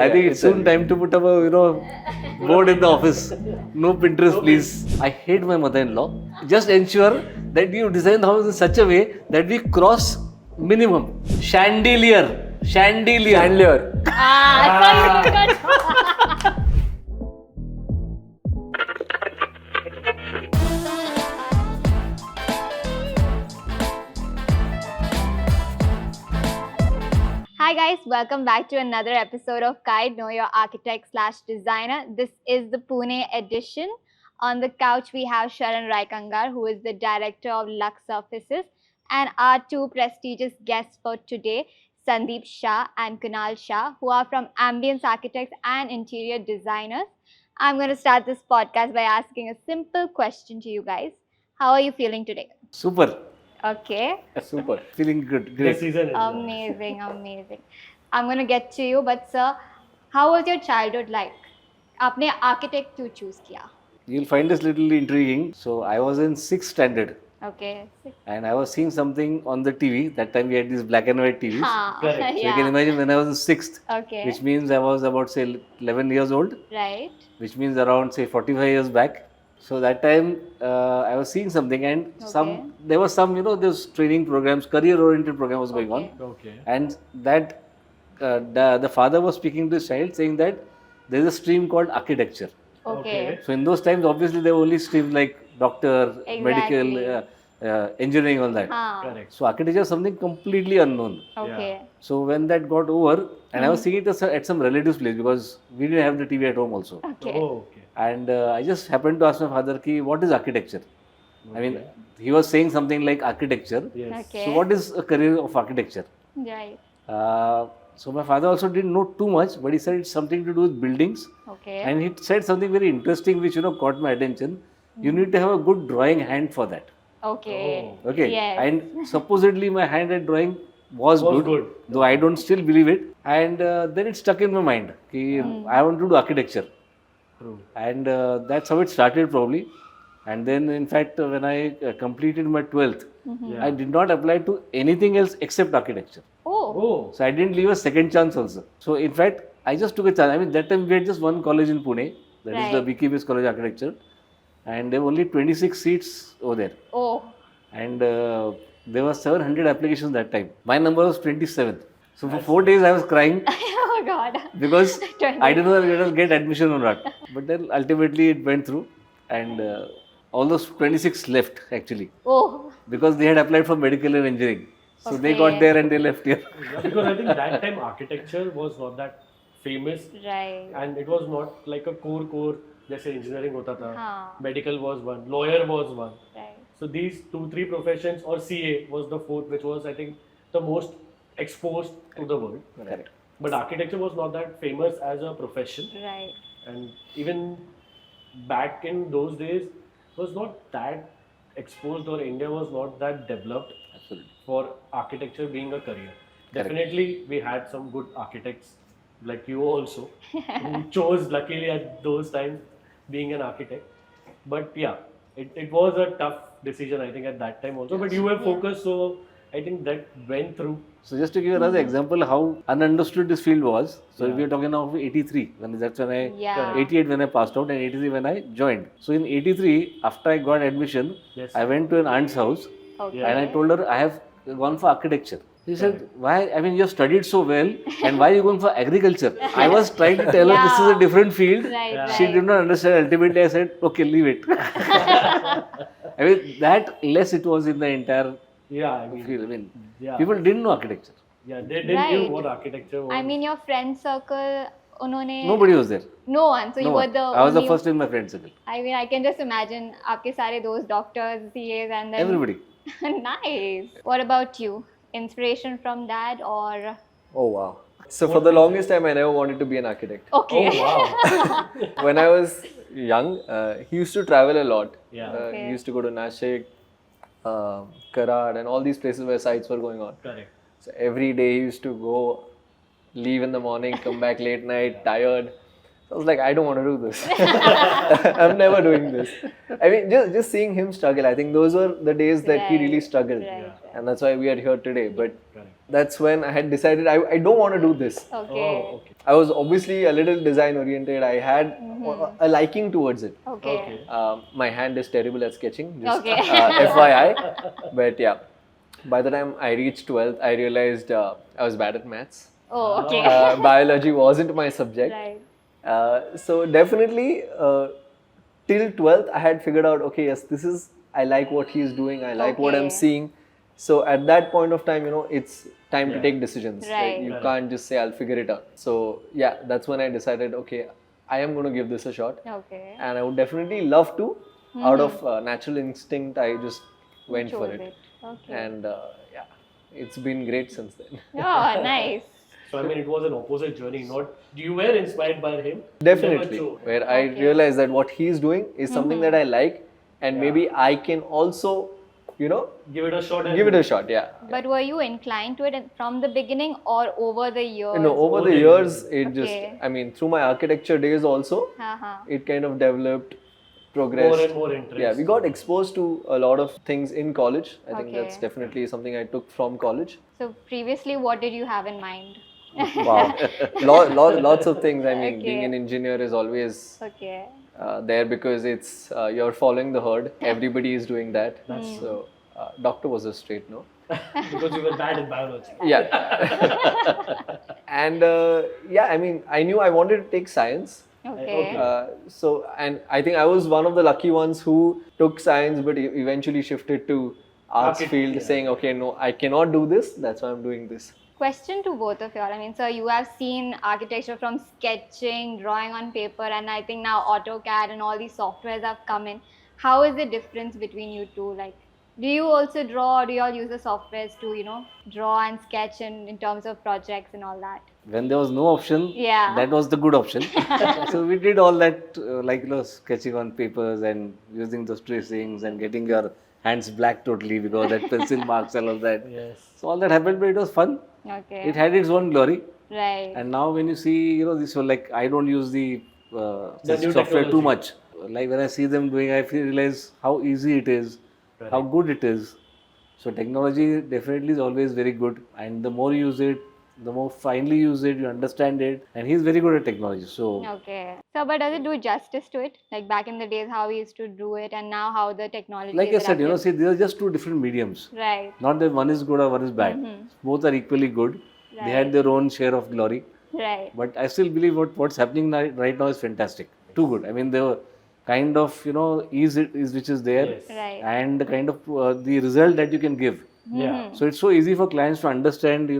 I think it's soon time to put up a board in the office. No Pinterest, please. I hate my mother-in-law. Just ensure that you design the house in such a way that we cross minimum chandelier. Hi guys, welcome back to another episode of Kyad, Know Your Architect/Designer. This is the Pune edition. On the couch we have Sharan Raikangar, who is the director of Luxe offices, and our two prestigious guests for today, Sandeep Shah and Kunal Shah, who are from AMBIENCE Architects and Interior Designers. I'm going to start this podcast by asking a simple question to you guys. How are you feeling today? Super. Okay. Super. Feeling good. Great. Amazing. I'm going to get to you, but sir, how was your childhood like? आपने architect क्यों choose किया? You'll find this little intriguing. So I was in 6th standard. Okay. And I was seeing something on the TV. That time we had these black and white TVs. Correct. So you can imagine when I was in 6th, Okay. which means I was about say 11 years old, Right. which means around say 45 years back. So that time I was seeing something and there was some, those training programs, career-oriented program was going on. Okay. And that the father was speaking to his child saying that there is a stream called architecture. Okay. So in those times, obviously there were only streams like doctor, medical, engineering, all that. Correct. So architecture is something completely unknown. Okay. So when that got over, and I was seeing it at some relative's place because we didn't have the TV at home also. Okay. Oh, okay. And I just happened to ask my father, ki, what is architecture? I mean, he was saying something like architecture. Yes. Okay. So what is a career of architecture? Right. So my father also didn't know too much, but he said it's something to do with buildings. Okay. And he said something very interesting which, caught my attention. You need to have a good drawing hand for that. Okay. Okay. Yes. And supposedly my hand at drawing was good, though I don't still believe it. And then it stuck in my mind. Ki, I want to do architecture. True. And that's how it started probably. And then in fact, when I completed my 12th, I did not apply to anything else except architecture. Oh. So I didn't leave a second chance also. So in fact, I just took a chance. I mean, that time we had just one college in Pune, that is the BKBS College of Architecture. And there were only 26 seats over there. Oh. And there were 700 applications that time. My number was 27th. So for 4 days I was crying Oh God. because I didn't know whether I'll get admission or not. But then ultimately it went through and all those 26 left actually Oh. because they had applied for medical and engineering. So they got there and they left here. Yeah, because I think that time architecture was not that famous Right. and it was not like a core. जैसे engineering होता था, हाँ. medical was one, lawyer was one. Right. So these 2-3 professions or CA was the fourth, which was I think the most exposed to the world. Correct. But architecture was not that famous as a profession. Right. And even back in those days was not that exposed or India was not that developed Absolutely. for architecture being a career. Definitely we had some good architects like you also who chose luckily at those times being an architect. But yeah, it was a tough decision I think at that time also. But you were focused, so I think that went through. So just to give you another example how ununderstood this field was. So we are talking now of 83, that's when I, Yeah. 88 when I passed out and 83 when I joined. So in 83, after I got admission, Yes. I went to an aunt's house Okay. and I told her I have gone for architecture. She said, why? I mean, you have studied so well and why are you going for agriculture? I was trying to tell her this is a different field. Right. She did not understand. Ultimately, I said, okay, leave it. I mean, that less it was in the entire Yeah, I mean, field. I mean, yeah. people didn't know architecture. Yeah, they didn't know Right. what architecture was. I mean, your friend circle, उन्होंने Nobody was there. no one. So you No were one. the I was the only- first in my friend circle. I mean, I can just imagine आपके सारे दोस्त doctors, CAs, and then Everybody. Nice. What about you? Inspiration from dad or Oh wow. So for the longest time, I never wanted to be an architect. okay? Oh wow. When I was young, he used to travel a lot. Yeah. Okay. He used to go to Nashik, Karad, and all these places where sites were going on. Correct. So every day he used to go, leave in the morning, come back late night, tired. So I was like, I don't want to do this. I'm never doing this. I mean, just seeing him struggle, I think those were the days that he really struggled. Right. And that's why we are here today. But that's when I had decided I don't want to do this. Okay. Oh, okay. I was obviously a little design oriented. I had a liking towards it. Okay. My hand is terrible at sketching, just Okay. FYI. But yeah, by the time I reached 12th, I realized I was bad at maths. Oh, okay. Biology wasn't my subject. Right. So definitely till 12th, I had figured out, okay, yes, I like what he's doing, I like what I'm Okay. seeing. So at that point of time, it's time to take decisions. Right. You can't just say, I'll figure it out. So yeah, that's when I decided, okay, I am going to give this a shot. Okay. And I would definitely love to. Out of natural instinct, I just went for Chose it. Okay. And yeah, it's been great since then. Oh, nice. So I mean, it was an opposite journey. Not you were inspired by him. Definitely, Never chose. where I realized that what he's doing is something that I like, and maybe I can also, Give it a shot. And give it a shot. Yeah. But were you inclined to it from the beginning or over the years? No, over the Okay. years, it just, Okay. I mean, through my architecture days also, Uh-huh. it kind of developed, progressed. More and more interest. Yeah, we got exposed to a lot of things in college. I think Okay. that's definitely something I took from college. So previously, what did you have in mind? Wow. Lots of things. I mean, being Okay. an engineer is always Okay. there because it's you're following the herd. Everybody is doing that. That's So, doctor was a straight no. Because you were bad in biology. Yeah. And yeah, I mean, I knew I wanted to take science. Okay. So, and I think I was one of the lucky ones who took science, but eventually shifted to arts field, yeah. saying, okay, no, I cannot do this. That's why I'm doing this. Question to both of y'all. I mean, so you have seen architecture from sketching, drawing on paper, and I think now AutoCAD and all these softwares have come in. How is the difference between you two? Like, do you also draw, or do you all use the softwares to, draw and sketch in terms of projects and all that? When there was no option, Yeah. that was the good option. So we did all that, sketching on papers and using those tracings and getting your hands black totally because that pencil marks and all that. Yes. So all that happened, but it was fun. Okay. It had its own glory. Right. And now when you see, this one, like I don't use the new software too technology. much. Like when I see them doing, I realize how easy it is, how good it is. So technology definitely is always very good, and the more you use it, the more finely you use it, you understand it, and he's very good at technology. So Okay. So, but does it do justice to it? Like back in the days, how we used to do it, and now how the technology like I is said, adapted? see, these are just two different mediums. Right. Not that one is good or one is bad. Both are equally good. They had their own share of glory. Right. But I still believe what's happening right now is fantastic. Too good. I mean, the kind of ease which is there, Yes. Right. and the kind of the result that you can give. Yeah. So it's so easy for clients to understand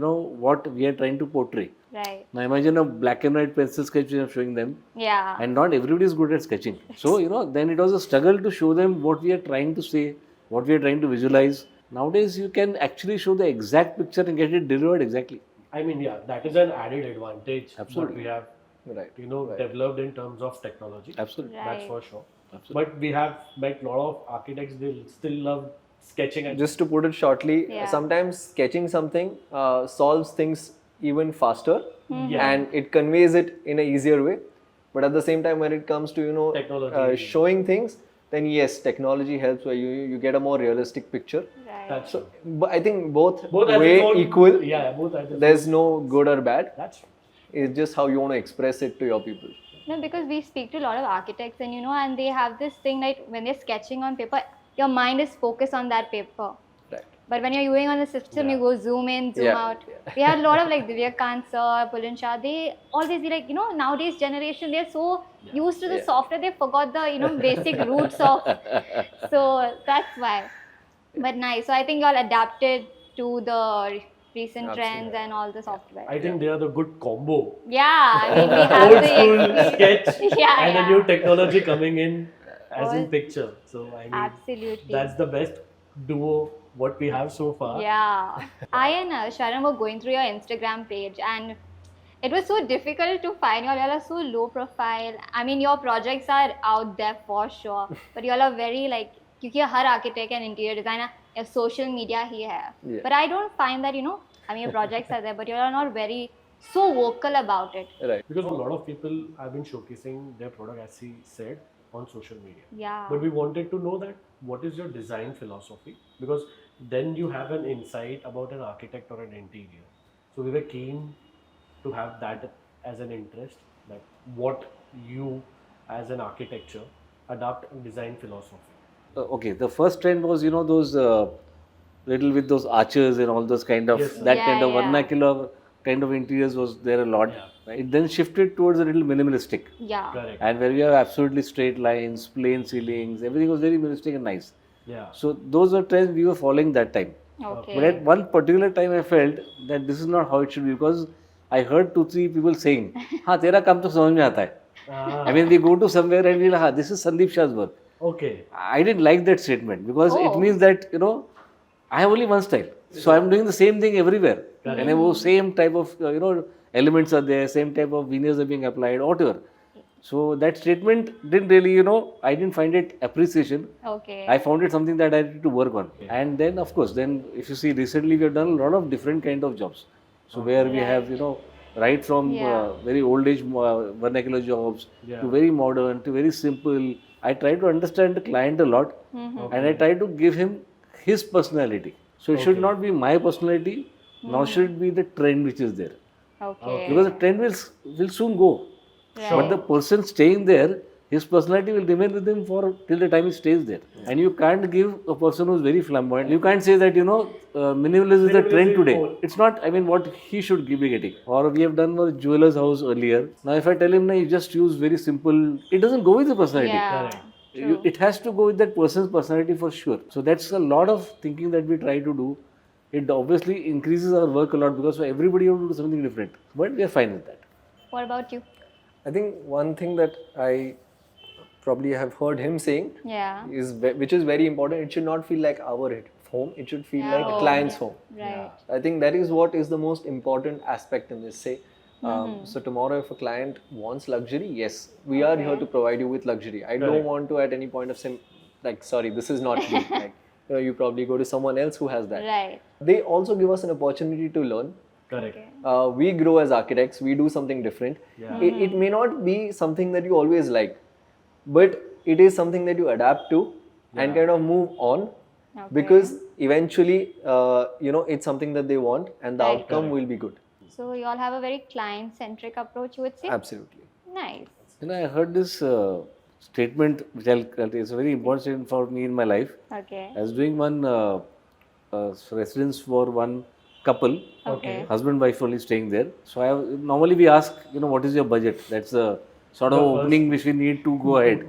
what we are trying to portray. Right. Now imagine a black and white pencil sketch I'm showing them, Yeah. and not everybody is good at sketching. So then it was a struggle to show them what we are trying to say, what we are trying to visualize. Nowadays you can actually show the exact picture and get it delivered exactly. I mean, yeah, that is an added advantage Absolutely. what we have, Right. developed in terms of technology. Absolutely. That's Right. for sure. Absolutely. But we have met a lot of architects. They still love sketching and Just to put it shortly, Yeah. sometimes sketching something solves things even faster, Yeah. and it conveys it in an easier way. But at the same time, when it comes to Technology. showing things, then yes, technology helps where you get a more realistic picture. Right. that's So, but I think both have way its own- equal. Yeah, both have its There's no good or bad. That's It's just how you want to express it to your people. No, because we speak to a lot of architects, and they have this thing that when they're sketching on paper, your mind is focused on that paper. Right. But when you're doing on the system, you go zoom in, zoom Yeah. out. We had a lot of like Kunal Shah, Kunal Shah. They always be like, nowadays generation, they're so used to the software, they forgot the, basic roots of. So that's why. But nice. So I think y'all adapted to the recent trends and all the software. I think they are the good combo. Yeah, I mean, we have Old the school sketch Yeah, and yeah. a new technology coming in as in All- picture. So I mean, Absolutely. that's the best duo what we have so far. Yeah. I and Sharan were going through your Instagram page, and it was so difficult to find y'all. Y'all are so low profile. I mean, your projects are out there for sure, but y'all are very like, क्योंकि हर architect and interior designer a social media ही है. Yeah. But I don't find that, I mean, your projects are there, but y'all are not very so vocal about it. Right. Because a lot of people have been showcasing their product, as he said, on social media. Yeah. But we wanted to know that what is your design philosophy? Because then you have an insight about an architect or an interior. So we were keen to have that as an interest, like what you as an architecture adapt and design philosophy. Okay, the first trend was, those little with those arches and all those kind of, Yes, sir. that Yeah, kind of yeah. vernacular kind of interiors was there a lot. Yeah. Right? It then shifted towards a little minimalistic. Yeah. Correct. And where we have absolutely straight lines, plain ceilings, everything was very minimalistic and nice. Yeah. So those were trends we were following that time. Okay. But at one particular time, I felt that this is not how it should be, because I heard 2-3 people saying, "हाँ तेरा काम तो समझ में आता है." Ah, I mean, we go to somewhere and we'll, this is Sandeep Shah's work. okay. I didn't like that statement, because it Oh. means that, I have only one style. So I'm doing the same thing everywhere. And I have same type of, elements are there, same type of veneers are being applied, whatever. So that statement didn't really, I didn't find it appreciation. Okay. I found it something that I had to work on. And then, of course, then if you see recently, we have done a lot of different kind of jobs. So where we have, right from Yeah. very old age vernacular jobs Yeah. to very modern to very simple. I try to understand the client a lot, and I try to give him his personality. So it should not be my personality, nor should it be the trend which is there. Okay. Because the trend will soon go. Right. But the person staying there, his personality will remain with him for till the time he stays there. And you can't give a person who's very flamboyant. You can't say that minimalism is the trend today. It's not. I mean, what he should be getting. Or we have done a jeweler's house earlier. Now, if I tell him, you just use very simple, it doesn't go with the personality. Yeah. Correct. It has to go with that person's personality for sure. So that's a lot of thinking that we try to do. It obviously increases our work a lot, because for everybody you have to do something different. But we are fine with that. What about you? I think one thing that I probably have heard him saying Yeah. is which is very important. It should not feel like our home. It should feel like a client's home. Right. I think that is what is the most important aspect in this. So tomorrow, if a client wants luxury, yes, we are here to provide you with luxury. I don't want to at any point of saying, like, sorry, this is not me. Like, you probably go to someone else who has that. Right. They also give us an opportunity to learn. Correct. We grow as architects. We do something different. Yeah. It may not be something that you always like, but it is something that you adapt to and kind of move on. Okay. Because eventually, it's something that they want, and the Right. outcome will be good. So you all have a very client-centric approach, you would say? Absolutely. Nice. I heard this statement, which it's a very important statement for me in my life. Okay. I was doing one residence for one couple, Okay. husband wife only staying there. So normally we ask, what is your budget? That's the sort of opening which we need to go ahead.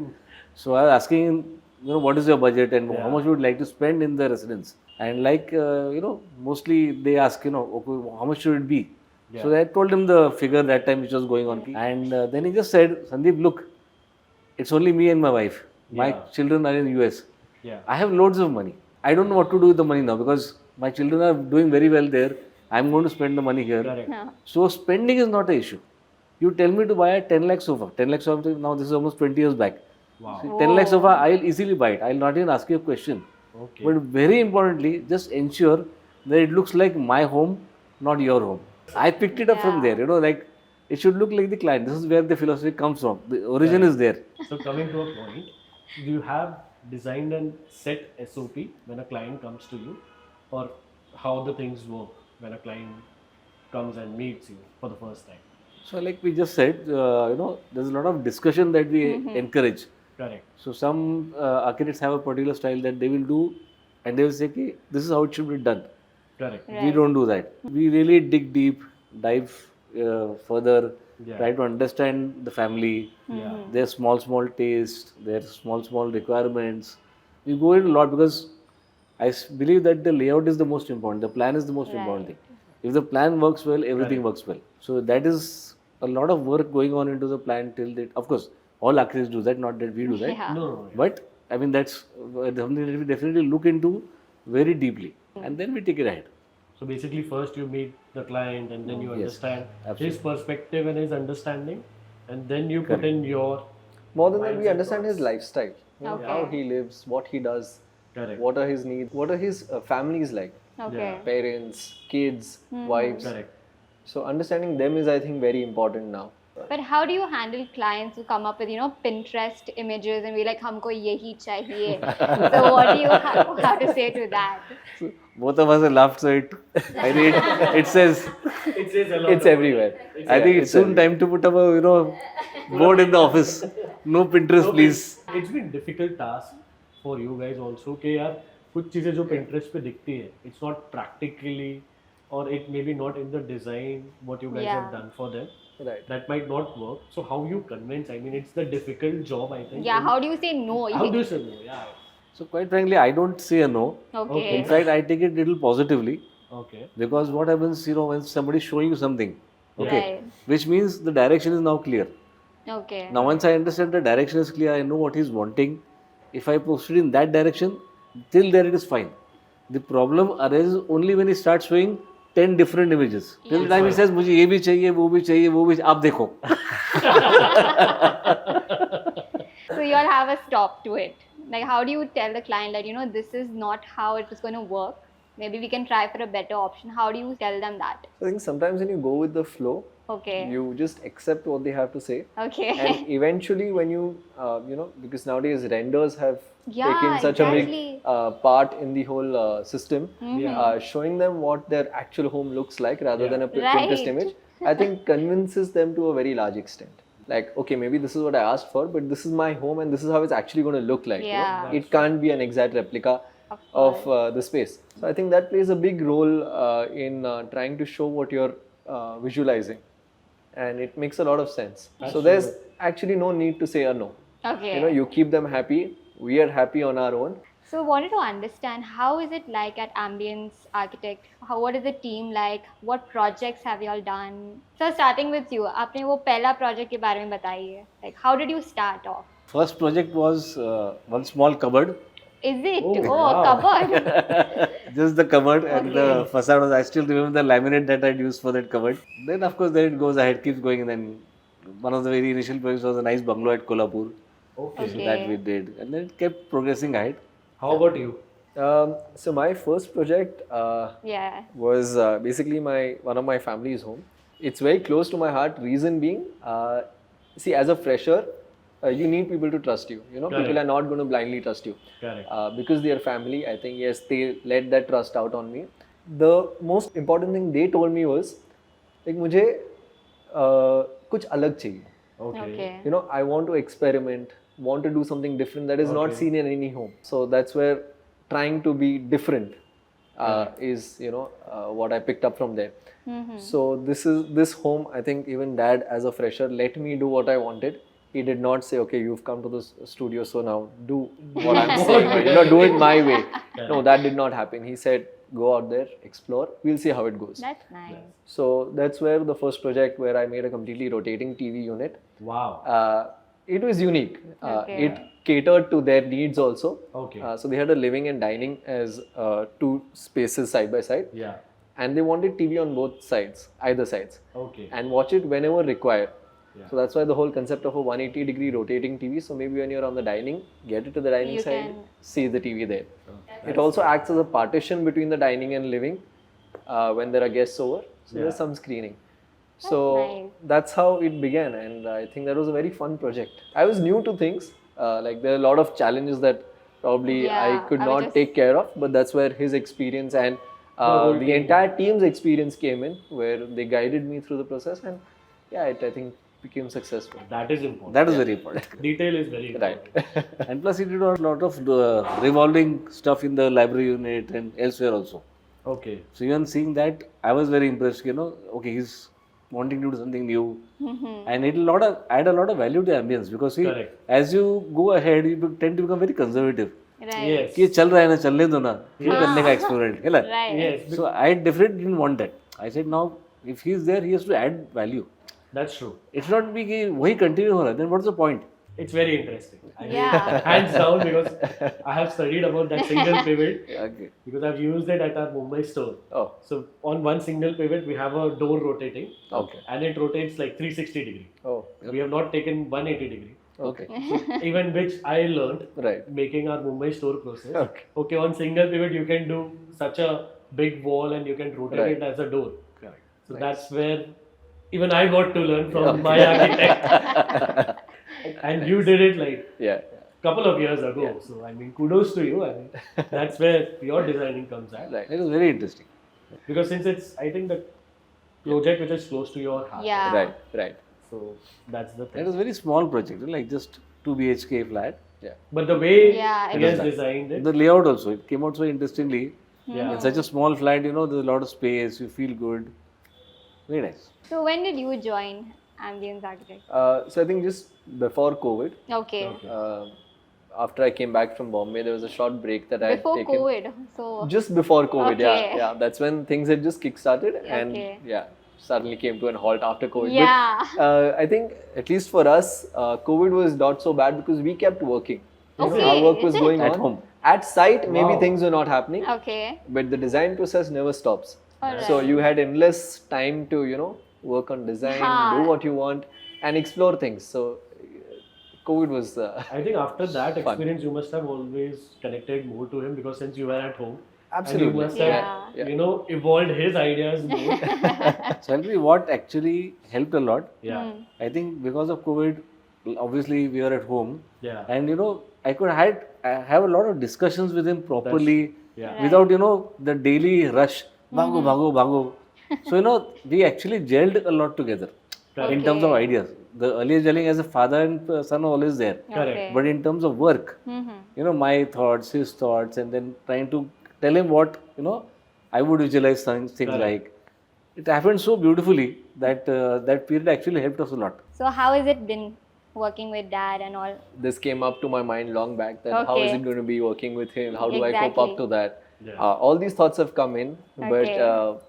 So I was asking, what is your budget and how much you would like to spend in the residence? And mostly they ask, okay, how much should it be? Yeah. So I told him the figure that time which was going on. And then he just said, Sandeep, look, it's only me and my wife. My children are in US. Yeah. I have loads of money. I don't know what to do with the money now, because my children are doing very well there. I'm going to spend the money here. Correct. No. So spending is not an issue. You tell me to buy a 10 lakh sofa. 10 lakh sofa, now this is almost 20 years back. Wow. So 10 lakh sofa, I'll easily buy it. I'll not even ask you a question. Okay. But very importantly, just ensure that it looks like my home, not your home. I picked it up from there, like it should look like the client. This is where the philosophy comes from. The origin is there. So coming to a point, do you have designed and set SOP when a client comes to you, or how the things work when a client comes and meets you for the first time? So like we just said, there's a lot of discussion that we encourage. Correct. So some architects have a particular style that they will do, and they will say, okay, this is how it should be done. Correct. Right. We don't do that. We really dig deep, dive further, Yeah. try to understand the family, their small tastes, their small requirements. We go in a lot, because I believe that the layout is the most important. The plan is the most important thing. If the plan works well, everything works well. So that is a lot of work going on into the plan till that. Of course, all architects do that, not that we do that. Yeah. No. But I mean, that's something that we definitely look into very deeply, and then we take it ahead. So basically, first you meet the client, and then you understand his perspective and his understanding, and then you put in your More than that, we understand his lifestyle, Okay. how he lives, what he does, correct. what are his needs, what are his families like, Okay. parents, kids, wives. Correct. So understanding them is, I think, very important now. But how do you handle clients who come up with, Pinterest images and be like, "Humko yahi chahiye." So what do you have to say to that? So both of us have laughed, so I think it says, It says a lot. It's everywhere. I think it's soon time to put up a, board in the office. No Pinterest, please. It's been difficult task for you guys also कि यार कुछ चीजें जो Pinterest पे दिखती है, it's not practically or it may be not in the design what you guys Yeah. have done for them. Right. That might not work. So how you convince? I mean, it's the difficult job, I think. Yeah, how do you say no? How do you say no? Yeah. So quite frankly, I don't say a no. Okay. In fact, I take it little positively Okay. because what happens, when somebody is showing you something, okay, Right. which means the direction is now clear. Okay. Now, once I understand the direction is clear, I know what he's wanting. If I proceed in that direction, till there it is fine. The problem arises only when he starts showing 10 different images. Till the time he says, मुझे ये भी चाहिए, वो भी चाहिए, वो भी आप देखो. So you all have a stop to it. Like, how do you tell the client that, this is not how it is going to work? Maybe we can try for a better option. How do you tell them that? I think sometimes when you go with the flow, Okay. you just accept what they have to say. Okay. And eventually when you, because nowadays renders have Yeah, taken such a exactly. big part in the whole system, Yeah. showing them what their actual home looks like rather than a Right. Pinterest image, I think convinces them to a very large extent. Like, okay, maybe this is what I asked for, but this is my home and this is how it's actually going to look like. Yeah. It can't be an exact replica of the space. So I think that plays a big role in trying to show what you're visualizing. And it makes a lot of sense. So there's actually no need to say a no. Okay. You keep them happy. We are happy on our own. So wanted to understand, how is it like at Ambience Architect? What is the team like? What projects have you all done? So starting with you, आपने वो पहला project के बारे में बताइए. Like, how did you start off? First project was one small cupboard. Is it? Oh, Oh, wow. a cupboard. Just the cupboard and the facade was, I still remember the laminate that I'd used for that cupboard. Then of course, then it goes ahead, keeps going, and then one of the very initial projects was a nice bungalow at Kolhapur. Okay. So that we did, and then it kept progressing ahead. How about you? So my first project Yeah. was basically one of my family's home. It's very close to my heart. Reason being, see, as a fresher, you need people to trust you. People are not going to blindly trust you. Correct. Because they are family. I think yes, they let that trust out on me. The most important thing they told me was, like, मुझे कुछ अलग चाहिए. Okay. I want to experiment, want to do something different that is not seen in any home. So that's where trying to be different is, what I picked up from there. So this home, I think even dad as a fresher let me do what I wanted. He did not say, okay, you've come to this studio, so now do what I'm saying, do it my way. No, that did not happen. He said, go out there, explore, we'll see how it goes. That's nice. So that's where the first project where I made a completely rotating TV unit. Wow. It was unique. Okay. It catered to their needs also. Okay. So they had a living and dining as two spaces side by side. Yeah. And they wanted TV on both sides, either sides. Okay. And watch it whenever required. Yeah. So that's why the whole concept of a 180-degree rotating TV. So maybe when you're on the dining, get it to the dining You side, can- see the TV there. It also acts as a partition between the dining and living when there are guests over. So there's some screening. So nice. that's how it began, and I think that was a very fun project. I was new to things, like there are a lot of challenges that probably Yeah, I could I was not just- take care of, but that's where his experience and whole the team. entire team's experience came in, where they guided me through the process, and yeah, it I think became successful. That is important. That is very important. Detail is very important. Right. And plus, he did a lot of revolving stuff in the library unit and elsewhere also. Okay. So even seeing that, I was very impressed. Okay, he's wanting to do something new, and it will add a lot of value to ambience because see, Correct. as you go ahead, you tend to become very conservative. Right. Yes. कि ये चल रहा है ना, चलने दो ना, क्यों करने का experiment, है ना? Right. Yes. So I definitely didn't want that. I said now, if he is there, he has to add value. That's true. It's not be कि वही continue हो रहा है. Then what's the point? It's very interesting. I mean, Yeah. hands down, because I have studied about that single pivot Okay. because I've used it at our Mumbai store. Oh, So on one single pivot, we have a door rotating okay. and it rotates like 360 degree. Oh, We have not taken 180 degree. okay. Even which I learned Right. making our Mumbai store process. Okay. Okay, on single pivot, you can do such a big wall and you can rotate Right. it as a door. Correct. So that's where even I got to learn from my architect. And you did it like Yeah. couple of years ago. So I mean, kudos to you. I mean, that's where your designing comes at. Right. It was very interesting. Because since it's, I think, the project which is close to your heart. Yeah. Right. Right. So that's the It thing. was a very small project, like just 2 BHK flat. Yeah. But the way Yeah, he it has was designed it, The layout also, it came out so interestingly. yeah. In such a small flat, there's a lot of space, you feel good. Very nice. So when did you join Ambience Architects? So I think just before COVID, Okay. after I came back from Bombay, there was a short break that I had Before taken. COVID. So Just before COVID, Okay. yeah. That's when things had just kick-started and Okay. suddenly came to an halt after COVID. Yeah. But I think at least for us, COVID was not so bad because we kept working. Okay, Our work was is it? going At on. home. At site, maybe Wow. things were not happening, Okay. but the design process never stops. Alright. So you had endless time to, work on design, do what you want, and explore things. So COVID was I think after that Fun. experience, you must have always connected more to him because since you were at home, absolutely. and you must Yeah. have, evolved his ideas more. So I'll tell you what actually helped a lot. Yeah, I think because of COVID, obviously we were at home. yeah, And I could have a lot of discussions with him properly yeah. without the daily rush. Bhago, bhago, bhago. So we actually gelled a lot together in terms of Okay. ideas. The earlier gelling as a father and son are always there. Correct. Okay. But in terms of work, my thoughts, his thoughts, and then trying to tell him what I would visualize things Correct. like. It happened so beautifully that that period actually helped us a lot. So how has it been working with dad and all? This came up to my mind long back that how is Okay. it going to be working with him? How do I cope Exactly. up to that? Yeah. All these thoughts have come in, but Okay.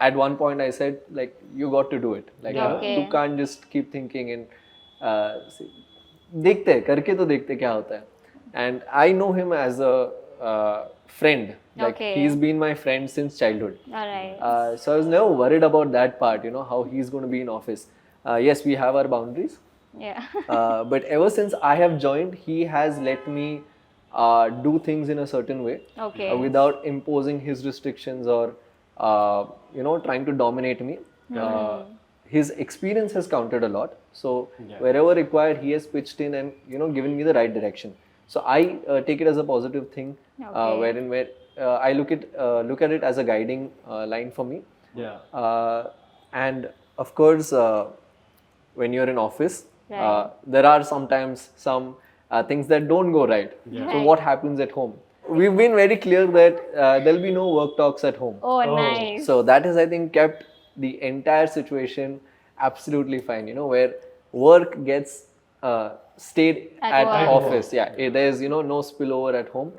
at one point I said, like, you got to do it. Like, Okay. you can't just keep thinking and देखते हैं, करके तो देखते क्या होता है. And I know him as a friend. Like, Okay. he's been my friend since childhood. Alright. So I was never worried about that part, how he's going to be in office. Yes, we have our boundaries. Yeah. But ever since I have joined, he has let me do things in a certain way Okay. without imposing his restrictions or trying to dominate me. His experience has counted a lot. So Yeah. wherever required, he has pitched in and given me the right direction. So I take it as a positive thing, Okay. wherein I look at it as a guiding line for me. Yeah. And of course, when you're in office, Right. there are sometimes some things that don't go right. Yeah. So what happens at home? We've been very clear that there'll be no work talks at home. Oh, Oh. nice. So that has, I think, kept the entire situation absolutely fine. Where work gets stayed At at work. office. Yeah, there's no spillover at home.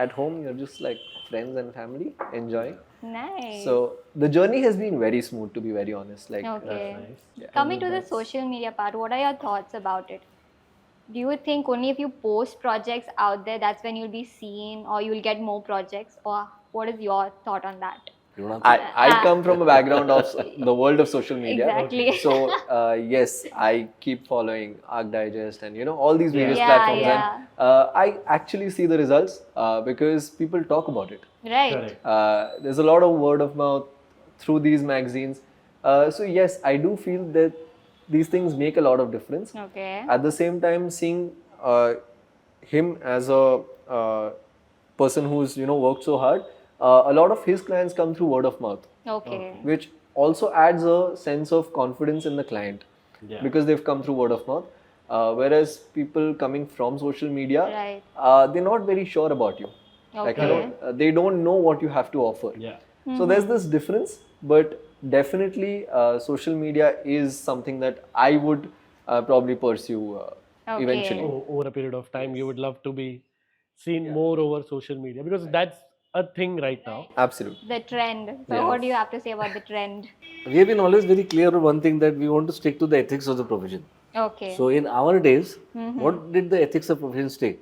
At home, you're just like friends and family enjoying. Nice. So the journey has been very smooth, to be very honest. Like, Okay. That's nice. Coming to the social media part, what are your thoughts about it? Do you think only if you post projects out there, that's when you'll be seen or you'll get more projects? Or what is your thought on that? You know, I come from a background of the world of social media. Exactly. So yes, I keep following Arc Digest and all these various Yeah, platforms, yeah. and I actually see the results because people talk about it. Right. Correct. There's a lot of word of mouth through these magazines. So yes, I do feel that these things make a lot of difference. Okay. At the same time, seeing him as a person who's worked so hard, a lot of his clients come through word of mouth, Okay. which also adds a sense of confidence in the client Yeah. because they've come through word of mouth. Whereas people coming from social media, Right. they're not very sure about you. Like, Okay. they don't know what you have to offer. Yeah. So there's this difference, but definitely social media is something that I would probably pursue Okay. eventually. Over a period of time, you would love to be seen more over social media because that's a thing right now. Absolutely. The trend. So Yes. what do you have to say about the trend? we have been always very clear on one thing, that we want to stick to the ethics of the profession. Okay. So in our days, what did the ethics of profession state?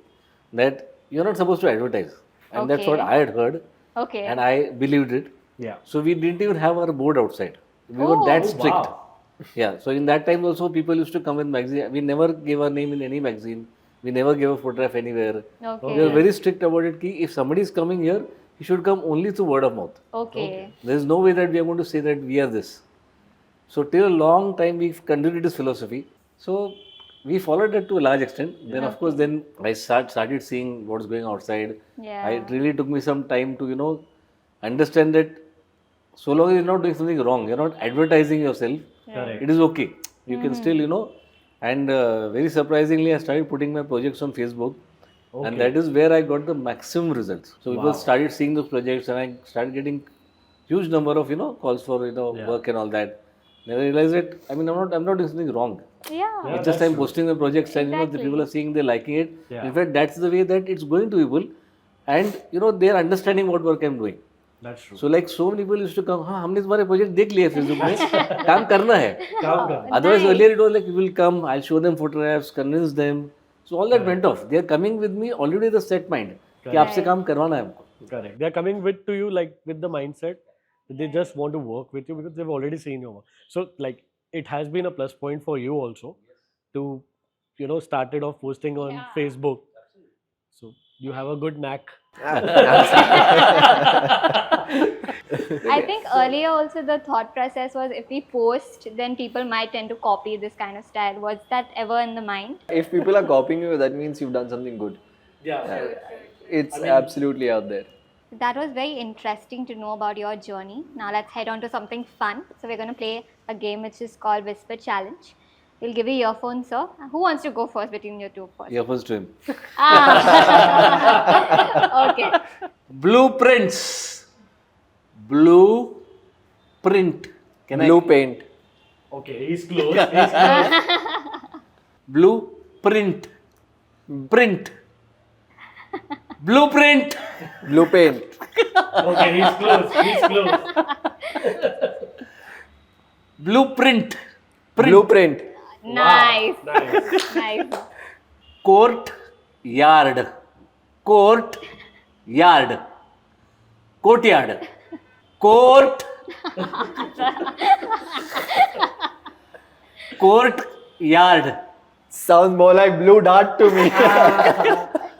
That you're not supposed to advertise. And that's what Okay. I had heard Okay. and I believed it. Yeah. So we didn't even have our board outside. We were Oh. that Oh, strict. wow. Yeah. So in that time also people used to come in magazine. We never gave our name in any magazine. We never gave a photograph anywhere. Okay. We were very strict about it. Ki if somebody is coming here, he should come only through word of mouth. Okay. There is no way that we are going to say that we are this. So till a long time we continued this philosophy. So we followed it to a large extent. Then of course then I started seeing what's going outside. Yeah. It really took me some time to understand that so long as you're not doing something wrong, you're not advertising yourself, Correct. it is okay. You can still and very surprisingly I started putting my projects on Facebook. And that is where I got the maximum results. So people started seeing those projects and I started getting huge number of calls for work and all that. Then I realized that I'm not doing something wrong. Yeah. It's just I'm posting the projects and the people are seeing, they're liking it. Yeah. In fact, that's the way that it's going to people, and they're understanding what work I'm doing. That's true. So like so many people used to come, हाँ हमने तुम्हारे project देख लिया Facebook में, काम करना है. काम कर. Otherwise earlier it was like you will come, I'll show them photographs, convince them. So all that went off. They are coming with me already with a set mind कि आपसे काम करवाना है हमको. Correct. They are coming with to you like with the mindset that they just want to work with you because they've already seen your work. So like it has been a plus point for you also to started off posting on Facebook. So you have a good knack. I think earlier also the thought process was if we post, then people might tend to copy this kind of style. Was that ever in the mind? If people are copying you, that means you've done something good. Yeah. It's absolutely out there. That was very interesting to know about your journey. Now let's head on to something fun. So we're going to play a game which is called Whisper Challenge. We'll give you earphones, sir. Who wants to go first between you two first? Earphones to him. Okay. Blueprints. Blueprint. Blue paint. Okay, he's close. He's close. Blueprint. Print. Blueprint. Blue paint. Okay, he's close. He's close. Blueprint. Print. Blueprint. Nice. Nice. Nice. Court yard. Court yard. Courtyard. Court. Court yard. Sounds more like blue dart to me.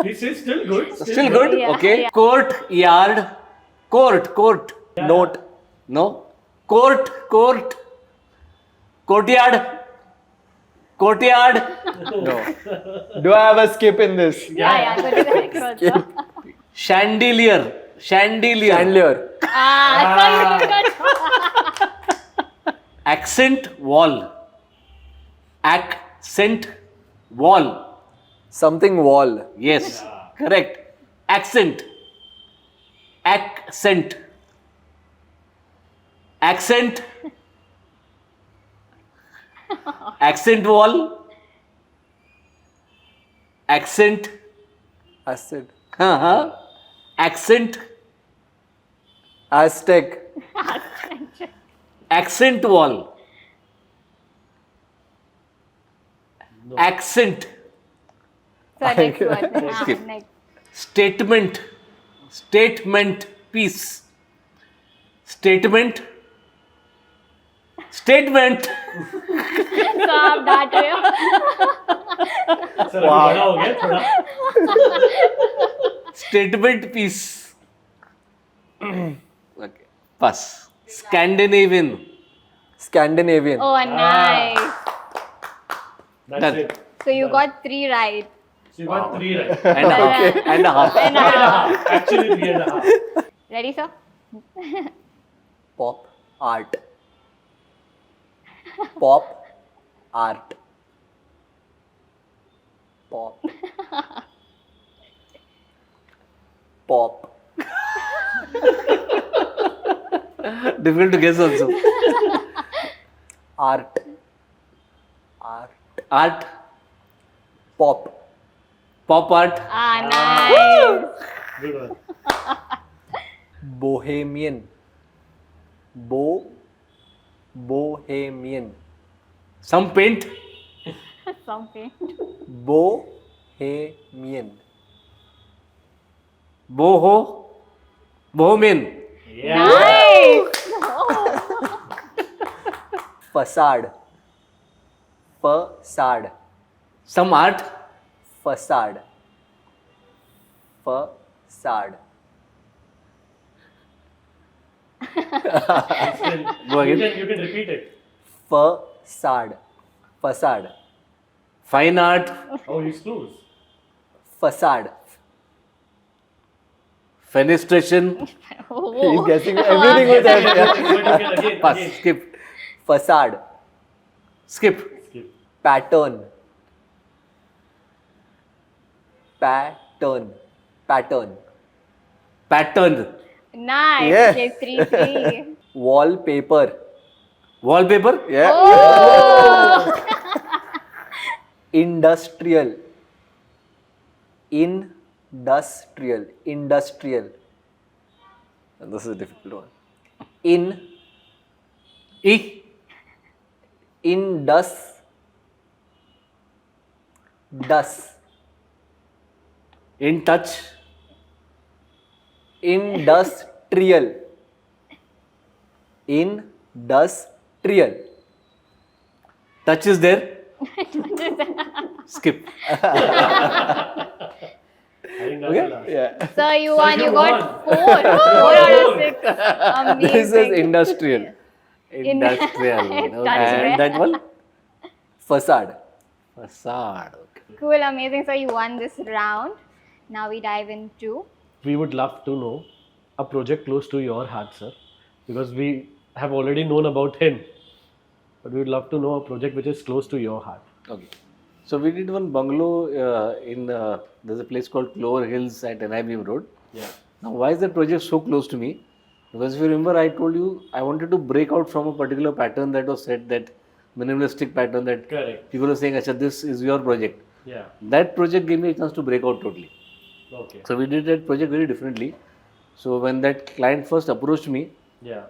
This is still good. Still good? Yeah, Okay. yeah. Court yard. Court. Note. No. Court. Courtyard. No. Do I have a skip in this? Yeah. Go to the next one, sir. Chandelier. Chandelier. Accent wall. Accent wall. Something wall. Yes. Correct. Accent. Accent wall. Accent. Acid. Accent. Aztec. Accent wall. Accent. So next one. Skip. Next. Statement piece. Statement. So आप डांट रहे हो. Sir, अभी बड़ा हो गया थोड़ा. Statement piece. Okay. Pass. Scandinavian. Oh, nice. That's Done. it. So you got 3 right. So you got 3 right. And a half. And a half. And a half. Actually 3.5. Ready, sir? Pop art. Pop art. Pop. Pop. Difficult to guess also. Art. Art. Pop. Pop art. Nice. Good one. Bohemian. Bohemian. Some paint. Something. Bohemian. Bohemian. Yeah. Nice. Facade. Facade. Some art. Facade. Facade. Go again. You can repeat it. Facade. Facade. Fine art. Oh, he's close. Facade. Fenestration. He's guessing everything with that. Yeah. Again. Pass. Skip. Facade. Skip. Skip. Pattern. Pattern. Pattern. Pattern. Nice. Yeah. Okay, 3-3. Wallpaper. Wallpaper. Yeah. Oh. Industrial. Industrial. Industrial. And this is a difficult one. E. Indus. In touch. Industrial. Industrial. Touch is there. Skip. I think that's the last. Yeah. So you So won. you You got won. 4. 4 out of 6. Amazing. This is industrial. Industrial. Okay. Touch And that one? Facade. Facade. Okay. Cool, amazing. So you won this round. Now we dive into. We would love to know a project close to your heart, sir, because we have already known about him. But we would love to know a project which is close to your heart. Okay. So we did one bungalow in there's a place called Clover Hills at NIBM Road. Yeah. Now, why is that project so close to me? Because if you remember, I told you I wanted to break out from a particular pattern that was set, that minimalistic pattern that Correct. people are saying, "Acha, this is your project." Yeah. That project gave me a chance to break out totally. Okay. So we did that project very differently. So when that client first approached me, Yeah.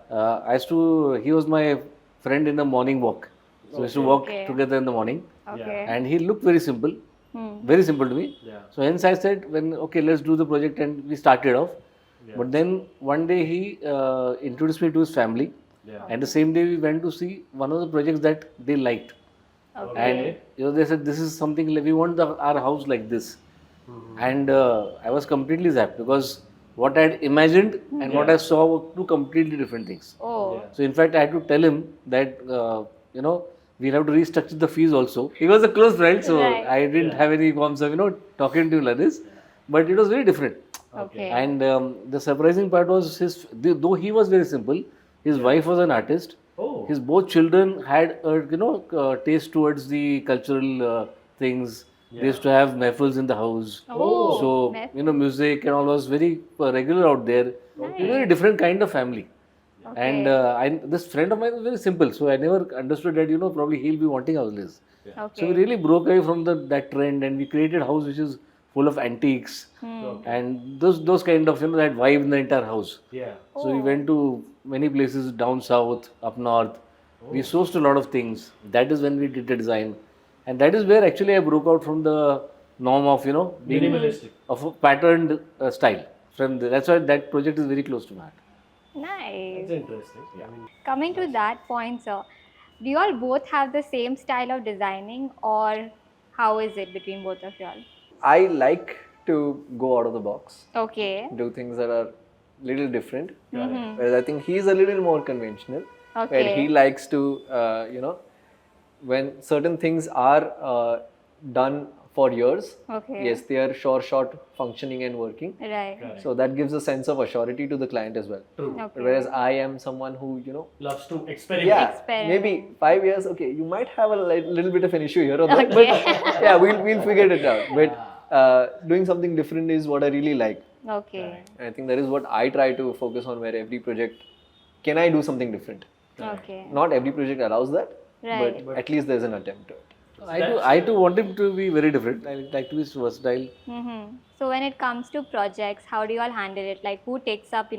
he was my friend in the morning walk. So we used to walk Okay. together in the morning, Okay. and he looked very simple, Hmm. very simple to me. Yeah. So hence I said, okay, let's do the project, and we started off. Yeah. But then one day he introduced me to his family, Yeah. and the same day we went to see one of the projects that they liked, Okay. and they said, this is something like, we want our house like this. And I was completely zapped, because what I had imagined and what I saw were two completely different things. Oh. Yeah. So in fact, I had to tell him that we'll have to restructure the fees also. He was a close friend, so Right. I didn't have any qualms of talking to him like this. But it was very different. Okay. And the surprising part was though he was very simple, his wife was an artist. Oh. His both children had taste towards the cultural things. They used to have mehfils in the house. Oh, So mehfil. music and all was very regular out there. A very different kind of family. And this friend of mine was very simple, so I never understood that probably he'll be wanting houses. So we Okay. really broke away from that trend, and we created a house which is full of antiques and those kind of that vibe in the entire house. Yeah. So we went to many places down south, up north. We sourced a lot of things. That is when we did the design, and that is where actually I broke out from the norm of being Minimalistic. of a patterned style. That's why that project is very close to my heart. Nice. It's interesting. I mean, Coming to that point, sir, do you all both have the same style of designing, or how is it between both of you all? I like to go out of the box, Okay. do things that are little different. Mm-hmm. Whereas I think he's a little more conventional, where Okay. he likes to, when certain things are done for years, Okay. yes, they are short functioning and working. Right. correct. So that gives a sense of assurity to the client as well. True. Okay. Whereas I am someone who, Loves to experiment. yeah, Experiment. maybe 5 years, okay, you might have a little bit of an issue here or there, Okay. but yeah, we'll figure it out. But doing something different is what I really like. Okay. And I think that is what I try to focus on, where every project, can I do something different? Okay. Not every project allows that, Right. but at least there's an attempt to it. I too want him to be very different. I like to be versatile. Mm-hmm. So when it comes to projects, how do you all handle it? Like, who takes up,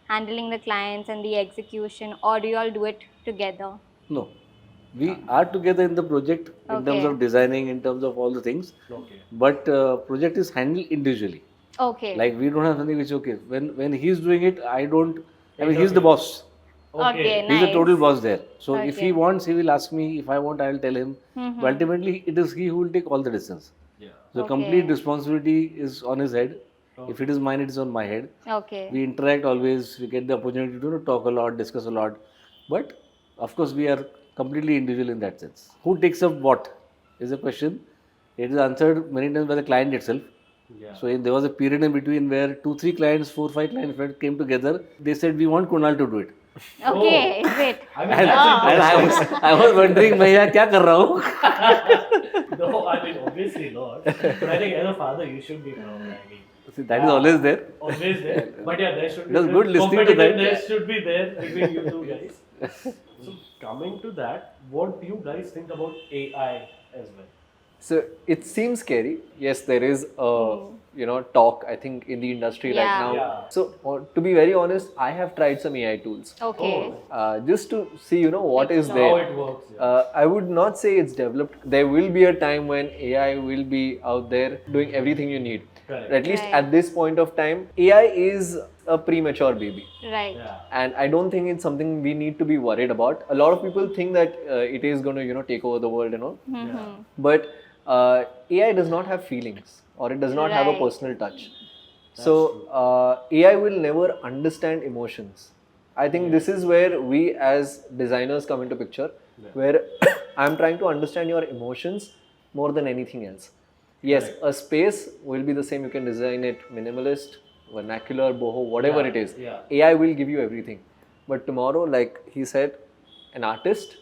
handling the clients and the execution, or do you all do it together? No, we are together in the project in terms Okay. of designing, in terms of all the things. Okay. But project is handled individually. Okay. Like we don't have something which when he's doing it, I don't. I mean, he's the boss. Okay, He's the nice. total boss there. So if he Okay. wants, he will ask me. If I want, I will tell him. Mhm. But ultimately, it is he who will take all the decisions. Yeah. So Okay. complete responsibility is on his head. If it is mine, it is on my head. Okay. We interact always. We get the opportunity to talk a lot, discuss a lot. But of course, we are completely individual in that sense. Who takes up what is a question. It is answered many times by the client itself. Yeah. So there was a period in between where 2-3 clients, 4-5 clients came together. They said we want Kunal to do it. Okay, is it? I mean, And, that's I was wondering, मैं यहाँ क्या कर रहा हूँ? interesting. No, I mean, obviously not. But I think as a father, you should be proud. I mean, See, that is always there. always there. But yeah, there should be It was good listening to that. competitiveness should be there between you two guys. So coming to that, what do you guys think about AI as well? So it seems scary. Yes, there is a talk I think in the industry right Yeah. now. Yeah. So to be very honest, I have tried some AI tools Okay. just to see what is How there. it works. Yeah. I would not say it's developed. There will be a time when AI will be out there doing everything you need. Correct. At least Right. at this point of time, AI is a premature baby. Right. Yeah. And I don't think it's something we need to be worried about. A lot of people think that it is going to take over the world and all. Yeah. But AI does not have feelings or it does not have a Right. personal touch. So AI will never understand emotions. I think this is where we as designers come into picture, where I'm trying to understand your emotions more than anything else. Yes, a space will be the same. You can design it minimalist, vernacular, boho, whatever Yeah, it is. yeah. AI will give you everything. But tomorrow, like he said, an artist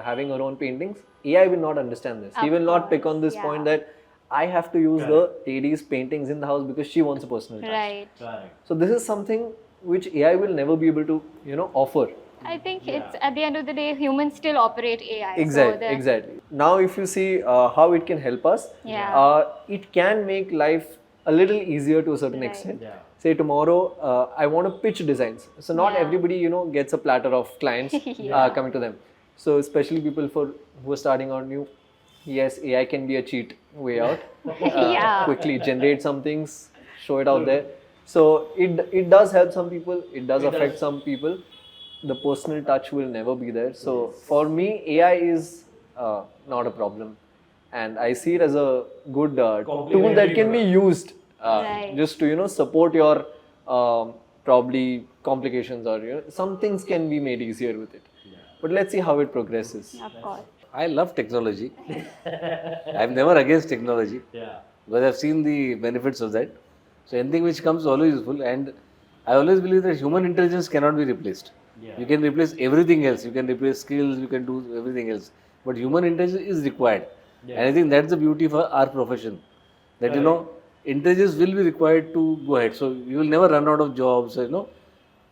having her own paintings, AI will not understand this. He Of will not pick on this course, point yeah. that I have to use the lady's paintings in the house because she wants a personal touch. Right. Right. So this is something which AI will never be able to, offer. I think it's at the end of the day, humans still operate AI. Exactly, So exactly. Now, if you see how it can help us, Yeah. it can make life a little easier to a certain Right. extent. Yeah. Say tomorrow, I want to pitch designs. So not Yeah. everybody, gets a platter of clients coming to them. So especially people who are starting out new, yes, AI can be a cheat way out. Yeah. Quickly generate some things, show it out there. So it does help some people. It does affect some people. The personal touch will never be there. So for me, AI is not a problem, and I see it as a good tool that can be used Right. just to support your probably complications, or some things can be made easier with it. But let's see how it progresses. Of course. I love technology. I'm never against technology Yeah. because I've seen the benefits of that. So anything which comes is always useful, and I always believe that human intelligence cannot be replaced. Yeah. You can replace everything else. You can replace skills. You can do everything else. But human intelligence is required, and I think that's the beauty of our profession. That intelligence will be required to go ahead. So you will never run out of jobs.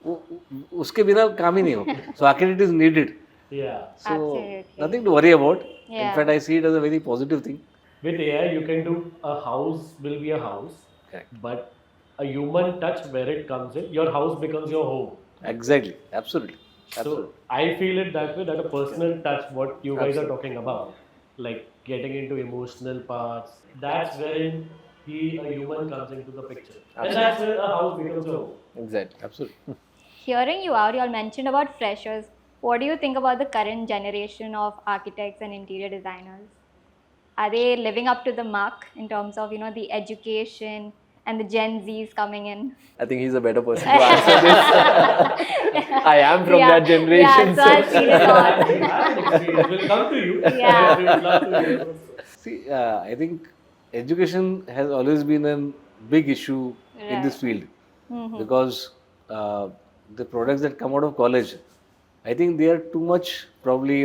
उसके बिना काम ही नहीं हो. So architect is needed. Yeah. So Absolutely. nothing to worry about. Yeah. In fact, I see it as a very positive thing. With AI, you can do a house will be a house, Correct. but a human touch where it comes in, your house becomes your home. Exactly. Absolutely. So I feel it that way, that a personal touch, what you guys are talking about, like getting into emotional parts, that's wherein a human comes into the picture. And that's where a house becomes a home. Exactly. Absolutely. Hearing you out, you all mentioned about freshers. What do you think about the current generation of architects and interior designers? Are they living up to the mark in terms of, the education and the Gen Zs coming in? I think he's a better person to answer this. I am from that generation. Yeah, so I'll see it all. You have an experience. We'll come to you. Yeah. We would love to hear. See, I think education has always been a big issue in this field because the products that come out of college, I think they are too much probably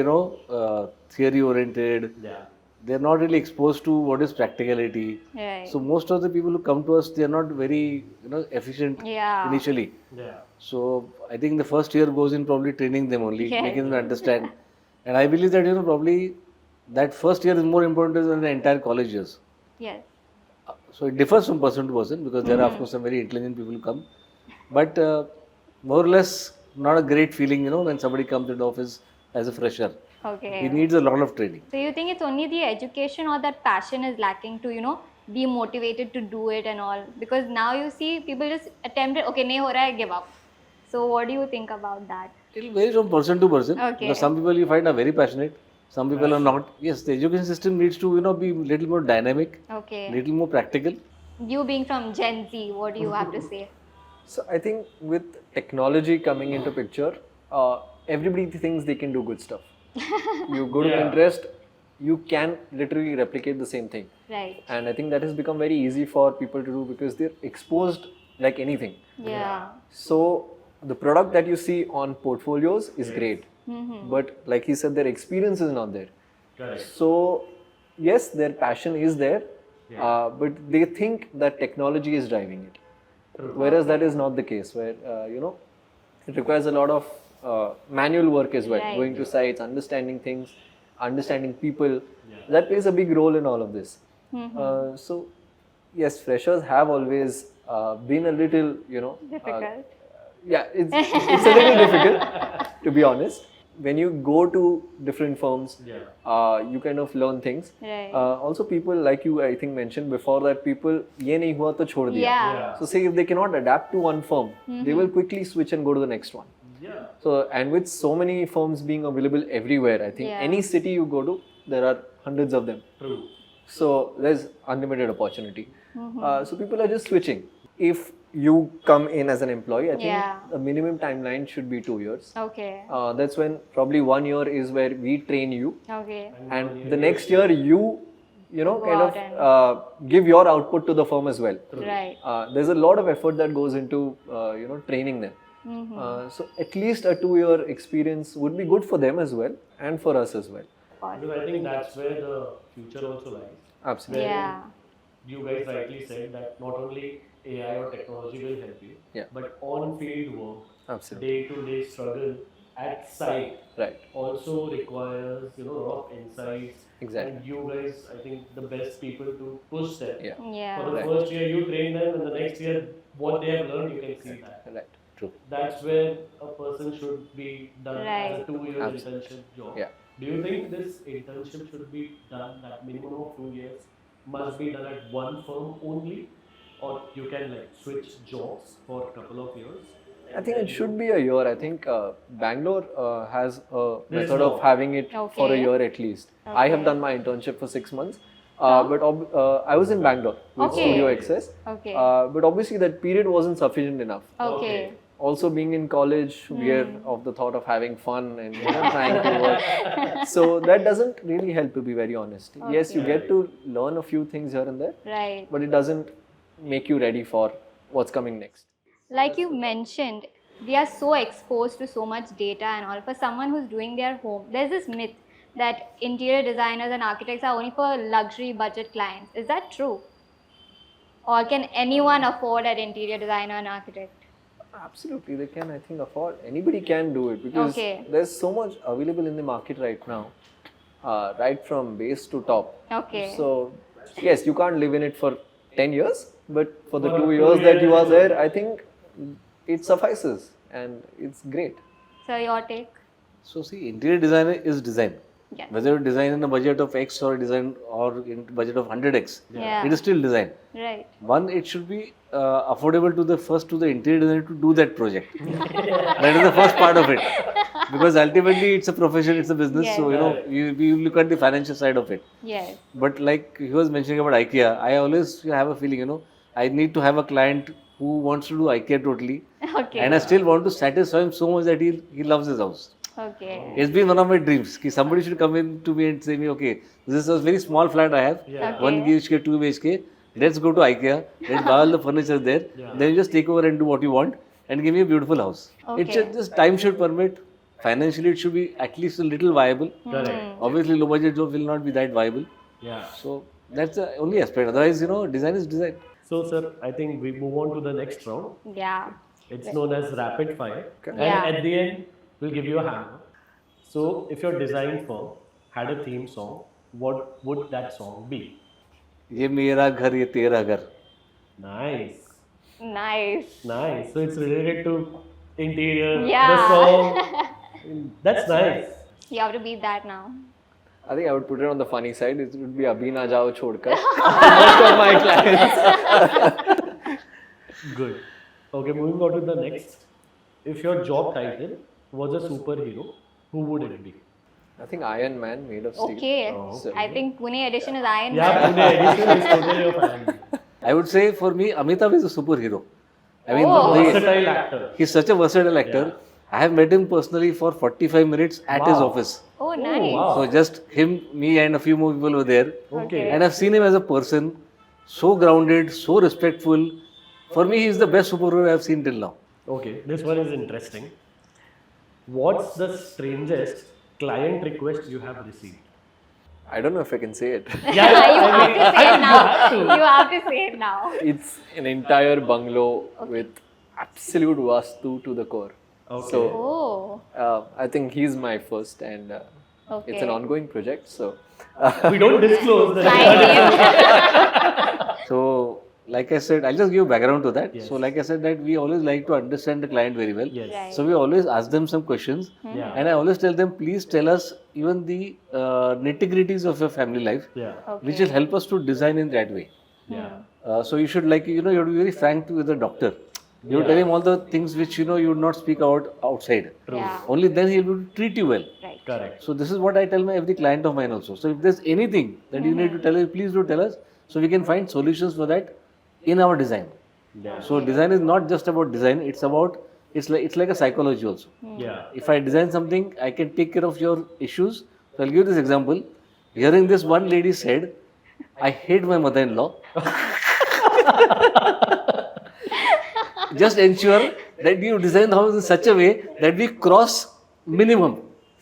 theory oriented. Yeah. They're not really exposed to what is practicality. Right. So most of the people who come to us, they are not very efficient Yeah. initially. Yeah. So I think the first year goes in probably training them only, Yes. making them understand. And I believe that probably that first year is more important than the entire college years. Yes. So it differs from person to person because there are of course some very intelligent people who come, but more or less not a great feeling when somebody comes into office as a fresher. Okay. He needs a lot of training. So you think it's only the education or that passion is lacking to, be motivated to do it and all? Because now you see people just attempt it, okay, nahi ho raha hai, give up. So what do you think about that? It will vary from person to person. Okay. Because some people you find are very passionate, some people are not. Yes, the education system needs to be little more dynamic, Okay. little more practical. You being from Gen Z, what do you have to say? So I think with technology coming into picture, everybody thinks they can do good stuff. You go to Pinterest, you can literally replicate the same thing. Right. And I think that has become very easy for people to do because they're exposed like anything. Yeah. So the product that you see on portfolios is great, but like he said, their experience is not there. Correct. So yes, their passion is there, but they think that technology is driving it. Whereas that is not the case, where it requires a lot of manual work as well, Right. going to sites, understanding things, understanding people. That plays a big role in all of this. So yes, freshers have always been a little, Difficult. yeah, it's a little difficult, to be honest. When you go to different firms, you kind of learn things. Right. Also, people like you, I think, mentioned before that people, ye nahi hua to chhod diya. Yeah. So say if they cannot adapt to one firm, they will quickly switch and go to the next one. Yeah. So, and with so many firms being available everywhere, I think Yeah. any city you go to, there are hundreds of them. True. So there's unlimited opportunity. So people are just switching. If you come in as an employee, I think Yeah. the minimum timeline should be 2 years. Okay. That's when probably 1 year is where we train you, Okay. and the next year you kind out of give your output to the firm as well. Right. There's a lot of effort that goes into training them. So at least a 2-year experience would be good for them as well and for us as well. Because I think that's where the future also lies. Absolutely. Yeah. You guys rightly said that not only AI or technology will help you, Yeah. but on-field work, Absolutely. day-to-day struggle at site Right. also requires a lot of insights. Exactly. And you guys, I think, the best people to push them. Yeah. Yeah. For the first year, you train them, and the next year, what they have learned, you can see that. Right. True. That's where a person should be done as Right. a 2-year Absolutely. internship job. Yeah. Do you think this internship should be done, that minimum of 2 years must be done at one firm only, or you can like switch jobs for a couple of years? I think it should be a year. I think Bangalore has a There's method no- of having it for a Okay. year at least. I have Okay. done my internship for 6 months, but I was in Bangalore with Okay. Studio XS. Okay. But obviously that period wasn't sufficient enough. Okay. Also being in college, we are of the thought of having fun and trying to work. So that doesn't really help, to be very honest. Yes, you get to learn a few things here and there, Right. but it doesn't make you ready for what's coming next. Like you mentioned, we are so exposed to so much data and all. For someone who's doing their home, there's this myth that interior designers and architects are only for luxury budget clients. Is that true? Or can anyone afford an interior designer and architect? Absolutely, they can, I think, afford. Anybody can do it because Okay. there's so much available in the market right now, right from base to top. Okay. So, yes, you can't live in it for 10 years, but for the For 2 2 years that you are years. there, I think it suffices and it's great. So your take? So see, interior designer is design. Yes. Whether you design in a budget of X or design or in budget of 100X, Yeah. it is still design. Right. One, it should be affordable to the interior designer to do that project. That is the first part of it, because ultimately it's a profession, it's a business. Yes. So you look at the financial side of it. Yes. But like he was mentioning about IKEA, I always have a feeling, I need to have a client who wants to do IKEA totally, Okay. and I still want to satisfy him so much that he loves his house. Okay. It's been one of my dreams. Ki somebody should come in to me and say me, okay, this is a very small flat I have, Yeah. 1 BHK, 2 BHK. Let's go to IKEA. Let's buy all the furniture there. Then you just take over and do what you want and give me a beautiful house. Okay. It should just time should permit. Financially, it should be at least a little viable. Correct. Obviously, low budget job will not be that viable. Yeah. So that's the only aspect. Otherwise, design is design. So, sir, I think we move on to the next round. Yeah. It's known as rapid fire. And Yeah. at the end, we'll give you a hammer. So, if your design firm had a theme song, what would that song be? ये मेरा घर ये तेरा घर. Nice. Nice. Nice. So, it's related to interior, Yeah. the song. That's nice. You have to beat that now. I think I would put it on the funny side. It would be Abhi Na Jao Chhodkar. Most of my clients. Good. Okay, moving on to the next. If your job title was a superhero, who would it be? I think Iron Man made of steel. Okay. So- I think Pune Edition is Iron Yeah, Man. Pune Edition is totally a fan. I would say for me, Amitabh is a superhero. I mean, Oh. he- Versatile actor. he's such a versatile actor. I have met him personally for 45 minutes at his Wow. office. Oh, nice. wow. So just him, me, and a few more people were there. Okay. And I've seen him as a person, so grounded, so respectful. For me, he's the best superhero I've seen till now. Okay, this one is interesting. What's the strangest client request you have received? I don't know if I can say it. You have to say it now. You have to say it now. It's an entire bungalow with absolute vastu to the core. Okay. So Oh, I think he's my first, and okay. it's an ongoing project. So We don't disclose the So, like I said, I'll just give background to that. Yes. So, like I said, that we always like to understand the client very well. Yes. Right. So, we always ask them some questions. Yeah. And I always tell them, please tell us even the nitty-gritties of your family life, Yeah. which will help us to design in that way. Yeah. So you should you have to be very frank with the doctor. You Yeah. tell him all the things which you would not speak out outside. Yeah. Only then he will treat you well. Right. Correct. So this is what I tell my every client of mine also. So if there's anything that you need to tell us, please do tell us, so we can find solutions for that in our design. Yeah. So design is not just about design; it's like a psychology also. Yeah. If I design something, I can take care of your issues. So I'll give this example. Hearing this, one lady said, "I hate my mother-in-law." Just ensure that you design the house in such a way that we cross minimum.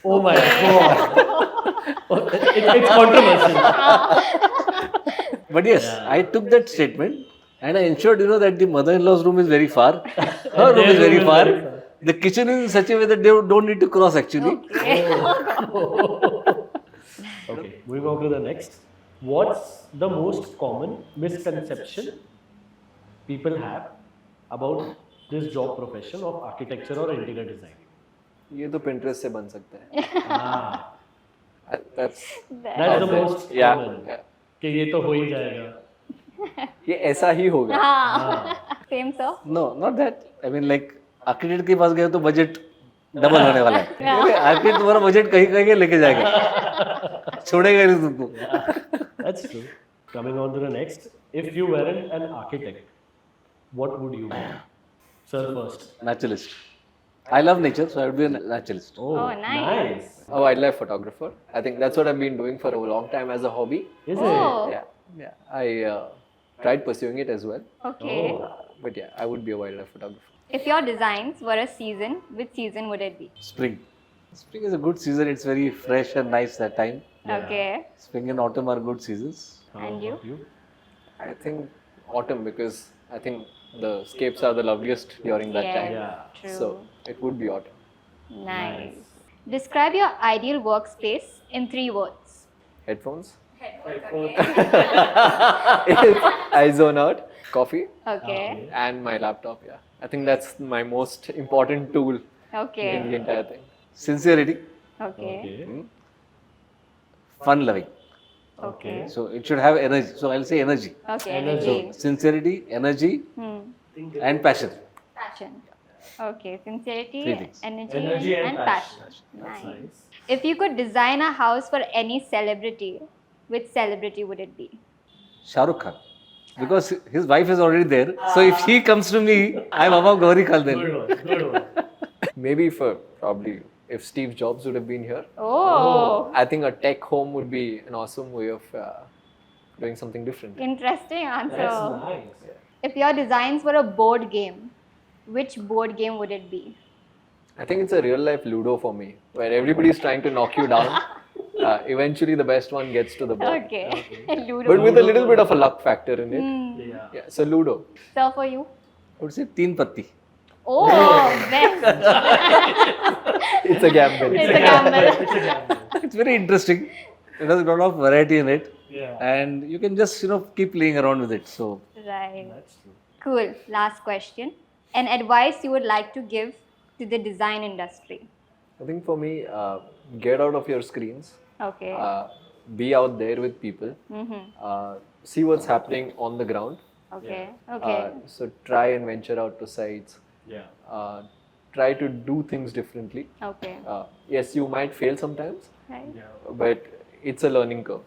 Oh my god. It's controversial. But yes, I took that statement and I ensured that the mother-in-law's room is very far. Her room is very far. The kitchen is in such a way that they don't need to cross actually. Okay, moving on to the next. What's the most common misconception people have about this job profession of architecture or interior design? ये तो Pinterest से बन सकता है. Ah, That's that's the most Yeah, common. yeah. कि ये तो हो ही जाएगा. ये ऐसा ही होगा. Same, sir. No, not that. I mean like architect के पास गए तो बजट डबल होने वाला है. आर्किटेक्ट तुम्हारा बजट कहीं कहीं लेके जाएगा. छोड़ेगा नहीं तुमको. That's true. Coming on to the next. If you weren't an architect, what would you be? Sir first. Naturalist. I love nature, so I would be a naturalist. Oh, nice. A wildlife photographer. I think that's what I've been doing for a long time as a hobby. Is Oh, Yeah, yeah. I tried pursuing it as well, okay. but yeah, I would be a wildlife photographer. If your designs were a season, which season would it be? Spring. Spring is a good season. It's very fresh and nice that time. Okay. Spring and autumn are good seasons. How And you? about you? I think autumn, because I think the scapes are the loveliest during that Yeah. time. Yeah. True. So it would be autumn. Nice. Describe your ideal workspace in 3 words. Headphones. I zone out. Coffee Okay. and my laptop. Yeah, I think that's my most important tool in Okay. the entire thing. Sincerity, Okay. Okay. fun loving. Okay. So it should have energy. So I'll say energy. Okay. Energy. Energy. Sincerity, energy, and passion. Passion. Okay. Sincerity, Three things. energy, and passion. That's Nice. nice. If you could design a house for any celebrity, which celebrity would it be? Shah Rukh Khan. Because his wife is already there. So if he comes to me, I'm above Gauri Khan then. Good one. Good one. Maybe probably if Steve Jobs would have been here, Oh, I think a tech home would be an awesome way of doing something different. interesting answer. That's nice. If your designs were a board game, which board game would it be? I think it's a real life Ludo for me, where everybody's trying to knock you down. Eventually, the best one gets to the board. Okay. Ludo. But with a little bit of a luck factor in it. Yeah. Yeah, so Ludo. So for you? I would say Teen Patti. Oh, best. It's a gamble. It's a gamble. It's a gamble. It's very interesting. It has a lot of variety in it. Yeah. And you can just, keep playing around with it. So Right. That's true. Cool. Last question. An advice you would like to give to the design industry? I think for me, get out of your screens. Okay. Be out there with people. See what's happening on the ground. Okay. Okay. So try and venture out to sites. Yeah. Try to do things differently. Okay. Yes, you might fail sometimes, Right. Yeah. but it's a learning curve.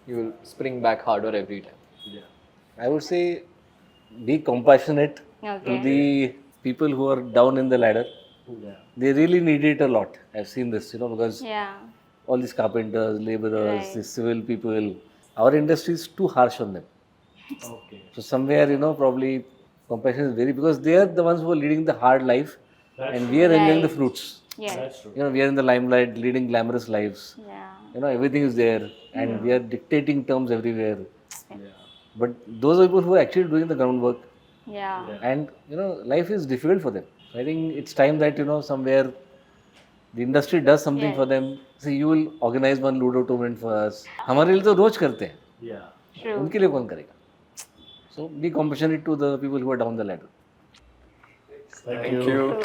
You will spring back harder every time. Yeah. I would say be compassionate to Okay. the people who are down in the ladder. Yeah. They really need it a lot. I've seen this, because Yeah. all these carpenters, laborers, Right. these civil people, our industry is too harsh on them. Okay. So somewhere, probably compassion is very, because they are the ones who are leading the hard life, That's and true. we are enjoying the Right. fruits. Yes. That's true. We are in the limelight, leading glamorous lives. Yeah. Everything is there, and we are dictating terms everywhere. Yeah. But those are people who are actually doing the groundwork, Yeah. Yeah. and life is difficult for them. So I think it's time that somewhere the industry does something for Yes. them. See, you will organize one Ludo tournament for us. हमारे लिए तो रोज करते हैं, Yeah. True. उनके लिए कौन करेगा? So be compassionate to the people who are down the ladder. Thank Thank you. you. True.